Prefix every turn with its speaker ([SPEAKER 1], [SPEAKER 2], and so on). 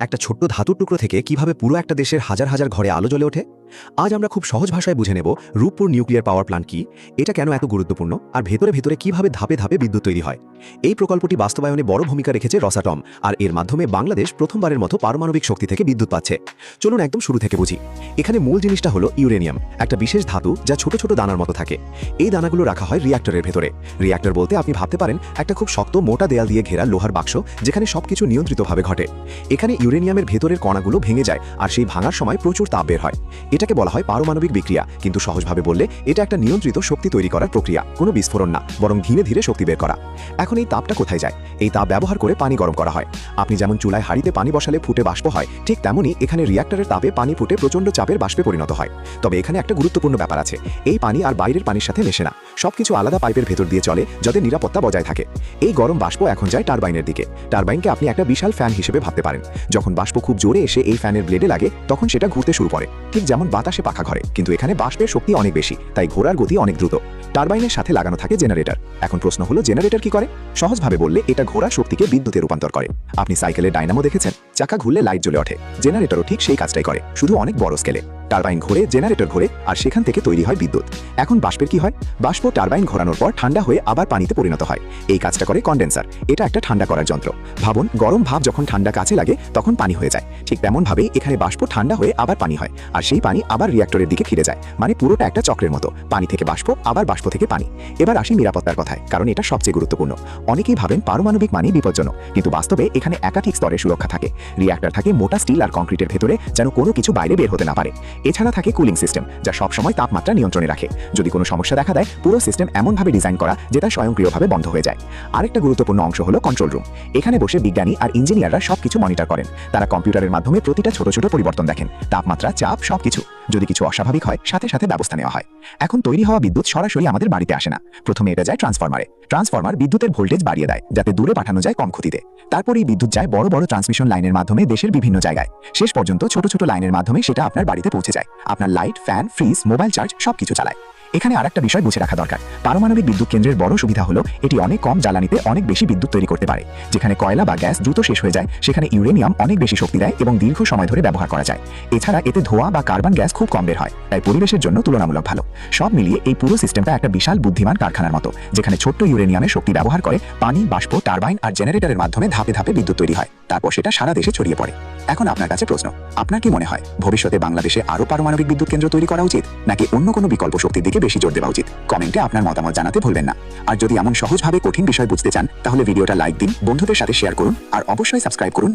[SPEAKER 1] একটা ছোট্ট ধাতুর টুকরো থেকে কিভাবে পুরো একটা দেশের হাজার হাজার ঘরে আলো জ্বলে ওঠে। আজ আমরা খুব সহজ ভাষায় বুঝে নেব রূপপুর নিউক্লিয়ার পাওয়ার প্ল্যান্ট কি, এটা কেন এত গুরুত্বপূর্ণ, আর ভেতরে ভেতরে কিভাবে ধাপে ধাপে বিদ্যুৎ তৈরি হয়। এই প্রকল্পটি বাস্তবায়নে বড় ভূমিকা রেখেছে রসাটম, আর এর মাধ্যমে বাংলাদেশ প্রথমবারের মতো পারমাণবিক শক্তি থেকে বিদ্যুৎ পাচ্ছে। চলুন একদম শুরু থেকে বুঝি। এখানে মূল জিনিসটা হলো ইউরেনিয়াম, একটা বিশেষ ধাতু যা ছোট ছোট দানার মতো থাকে। এই দানাগুলো রাখা হয় রিঅ্যাক্টরের ভেতরে। রিঅ্যাক্টর বলতে আপনি ভাবতে পারেন একটা খুব শক্ত মোটা দেয়াল দিয়ে ঘেরা লোহার বাক্স, যেখানে সবকিছু নিয়ন্ত্রিতভাবে ঘটে। এখানে ইউরেনিয়ামের ভেতরের কণাগুলো ভেঙে যায়, আর সেই ভাঙার সময় প্রচুর তাপ বের হয়। এটাকে বলা হয় পারমাণবিক বিক্রিয়া, কিন্তু সহজভাবে বললে এটা একটা নিয়ন্ত্রিত শক্তি তৈরি করার প্রক্রিয়া, কোনো বিস্ফোরণ না, বরং ধীরে ধীরে শক্তি বের করা। এখন এই তাপটা কোথায় যায়? এই তাপ ব্যবহার করে পানি গরম করা হয়। আপনি যেমন চুলায় হাঁড়িতে পানি বসালে ফুটে বাষ্প হয়, ঠিক তেমনই এখানে রিঅ্যাক্টরের তাপে পানি ফুটে প্রচণ্ড চাপের বাষ্পে পরিণত হয়। তবে এখানে একটা গুরুত্বপূর্ণ ব্যাপার আছে, এই পানি আর বাইরের পানির সাথে মেশে না, সবকিছু আলাদা পাইপের ভেতর দিয়ে চলে, যাতে নিরাপত্তা বজায় থাকে। এই গরম বাষ্প এখন যায় টারবাইনের দিকে। টারবাইনকে আপনি একটা বিশাল ফ্যান হিসেবে ভাবতে পারেন। যখন বাষ্প খুব জোরে এসে এই ফ্যানের ব্লেডে লাগে, তখন সেটা ঘুরতে শুরু করে, ঠিক যেমন বাতাসে পাখা ঘরে, কিন্তু এখানে বাষ্পের শক্তি অনেক বেশি, তাই ঘোরার গতি অনেক দ্রুত। টারবাইনের সাথে লাগানো থাকে জেনারেটর। এখন প্রশ্ন হলো, জেনারেটর কি করে? সহজভাবে বললে এটা ঘোড়ার শক্তিকে বিদ্যুতে রূপান্তর করে। আপনি সাইকেলের ডাইনামো দেখেছেন, চাকা ঘুরলে লাইট জ্বলে ওঠে। জেনারেটরও ঠিক সেই কাজটাই করে, শুধু অনেক বড় স্কেলে। টারবাইন ঘোরে, জেনারেটর ঘোরে, আর সেখান থেকে তৈরি হয় বিদ্যুৎ। এখন বাষ্পের কি হয়? বাষ্প টারবাইন ঘোরানোর পর ঠান্ডা হয়ে আবার পানিতে পরিণত হয়। এই কাজটা করে কন্ডেন্সার। এটা একটা ঠান্ডা করার যন্ত্র। ভাবুন, গরম ভাব যখন ঠান্ডা কাছে লাগে তখন পানি হয়ে যায়, ঠিক তেমন ভাবেই এখানে বাষ্প ঠান্ডা হয়ে আবার পানি হয়, আর সেই পানি আবার রিঅ্যাক্টরের দিকে ফিরে যায়। মানে পুরোটা একটা চক্রের মতো, পানি থেকে বাষ্প, আবার বাষ্প থেকে পানি। এবার আসি নিরাপত্তার কথায়, কারণ এটা সবচেয়ে গুরুত্বপূর্ণ। অনেকেই ভাবেন পারমাণবিক মানেই বিপজ্জনক, কিন্তু বাস্তবে এখানে একাধিক স্তরের সুরক্ষা থাকে। রিঅ্যাক্টর থাকে মোটা স্টিল আর কংক্রিটের ভেতরে, যেন কোনো কিছু বাইরে বের হতে না পারে। এছাড়া থাকে কুলিং সিস্টেম, যা সবসময় তাপমাত্রা নিয়ন্ত্রণে রাখে। যদি কোনো সমস্যা দেখা দেয়, পুরো সিস্টেম এমনভাবে ডিজাইন করা যেটা স্বয়ংক্রিয়ভাবে বন্ধ হয়ে যায়। আরেকটা গুরুত্বপূর্ণ অংশ হলো কন্ট্রোল রুম। এখানে বসে বিজ্ঞানী আর ইঞ্জিনিয়াররা সবকিছু মনিটর করেন। তারা কম্পিউটারের মাধ্যমে প্রতিটা ছোট ছোট পরিবর্তন দেখেন, তাপমাত্রা, চাপ, সবকিছু। যদি কিছু অস্বাভাবিক হয়, সাথে সাথে ব্যবস্থা নেওয়া হয়। এখন তৈরি হওয়া বিদ্যুৎ সরাসরি আমাদের বাড়িতে আসে না। প্রথমে এটা যায় ট্রান্সফরমারে। ট্রান্সফরমার বিদ্যুতের ভোল্টেজ বাড়িয়ে দেয়, যাতে দূরে পাঠানো যায় কম ক্ষতিতে। তারপর এই বিদ্যুৎ যায় বড় বড় ট্রান্সমিশন লাইনের মাধ্যমে দেশের বিভিন্ন জায়গায়। শেষ পর্যন্ত ছোট ছোট লাইনের মাধ্যমে সেটা আপনার বাড়িতে পৌঁছে যায়। আপনার light, fan, fridge, mobile charge সবকিছু চালায়। এখানে আরেকটা বিষয় বুঝে রাখা দরকার। পারমাণবিক বিদ্যুৎ কেন্দ্রের বড় সুবিধা হলো এটি অনেক কম জ্বালানিতে অনেক বেশি বিদ্যুৎ তৈরি করতে পারে। যেখানে কয়লা বা গ্যাস দ্রুত শেষ হয়ে যায়, সেখানে ইউরেনিয়াম অনেক বেশি শক্তি দেয় এবং দীর্ঘ সময় ধরে ব্যবহার করা যায়। এছাড়া এতে ধোঁয়া বা কার্বন গ্যাস খুব কম বের হয়, তাই পরিবেশের জন্য তুলনামূলক ভালো। সব মিলিয়ে এই পুরো সিস্টেমটা একটা বিশাল বুদ্ধিমান কারখানার মতো, যেখানে ছোট্ট ইউরেনিয়ামের শক্তি ব্যবহার করে পানি, বাষ্প, টারবাইন আর জেনারেটরের মাধ্যমে ধাপে ধাপে বিদ্যুৎ তৈরি হয়। তারপর সেটা সারা দেশে ছড়িয়ে পড়ে। এখন আপনার কাছে প্রশ্ন, আপনার কি মনে হয় ভবিষ্যতে বাংলাদেশে আরো পারমাণবিক বিদ্যুৎ কেন্দ্র তৈরি করা উচিত, নাকি অন্য কোনো বিকল্প শক্তির দিকে বেশি জোর দেওয়া উচিত? কমেন্টে আপনার মতামত জানাতে ভুলবেন না। আর যদি এমন সহজভাবে কঠিন বিষয় বুঝতে চান, তাহলে ভিডিওটা লাইক দিন, বন্ধুদের সাথে শেয়ার করুন, আর অবশ্যই সাবস্ক্রাইব করুন।